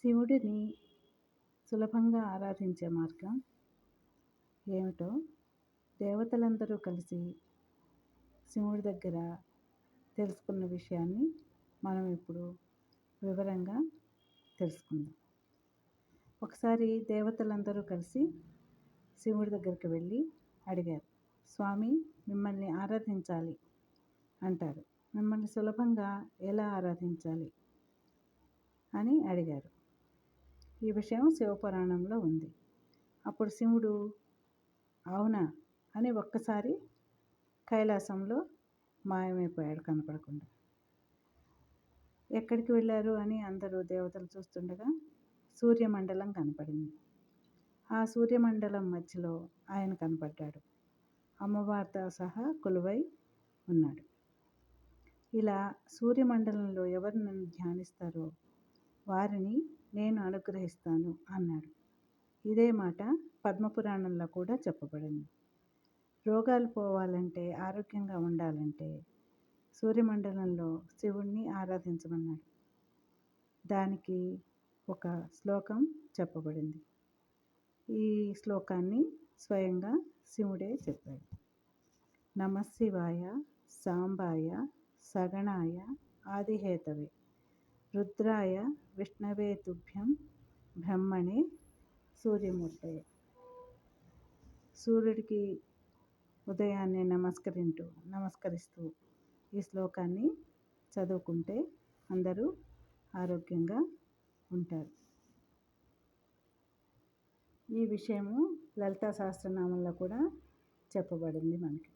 శివుడిని సులభంగా ఆరాధించే మార్గం ఏమిటో దేవతలందరూ కలిసి శివుడి దగ్గర తెలుసుకున్న విషయాన్ని మనం ఇప్పుడు వివరంగా తెలుసుకుందాం. ఒకసారి దేవతలందరూ కలిసి శివుడి దగ్గరికి వెళ్ళి అడిగారు, స్వామి మిమ్మల్ని ఆరాధించాలి అంటారు, మిమ్మల్ని సులభంగా ఎలా ఆరాధించాలి అని అడిగారు. ఈ విషయం శివపురాణంలో ఉంది. అప్పుడు శివుడు అవునా అని ఒక్కసారి కైలాసంలో మాయమైపోయాడు కనపడకుండా. ఎక్కడికి వెళ్ళారు అని అందరూ దేవతలు చూస్తుండగా సూర్యమండలం కనపడింది. ఆ సూర్యమండలం మధ్యలో ఆయన కనపడ్డాడు. అమ్మవారితో సహా కొలువై ఉన్నాడు. ఇలా సూర్యమండలంలో ఎవరు నన్ను ధ్యానిస్తారో వారిని నేను అనుగ్రహిస్తాను అన్నాడు. ఇదే మాట పద్మపురాణంలో కూడా చెప్పబడింది. రోగాలు పోవాలంటే, ఆరోగ్యంగా ఉండాలంటే సూర్యమండలంలో శివుణ్ణి ఆరాధించమన్నాడు. దానికి ఒక శ్లోకం చెప్పబడింది. ఈ శ్లోకాన్ని స్వయంగా శివుడే చెప్పాడు. నమఃశివాయ సాంబాయ సగణాయ ఆదిహేతవే రుద్రాయ విష్ణవే తుభ్యం బ్రహ్మణే సూర్యమూర్తయే. సూర్యుడికి ఉదయాన్నే నమస్కరిస్తూ ఈ శ్లోకాన్ని చదువుకుంటే అందరూ ఆరోగ్యంగా ఉంటారు. ఈ విషయము లలితా సహస్రనామంలో కూడా చెప్పబడింది మనకి.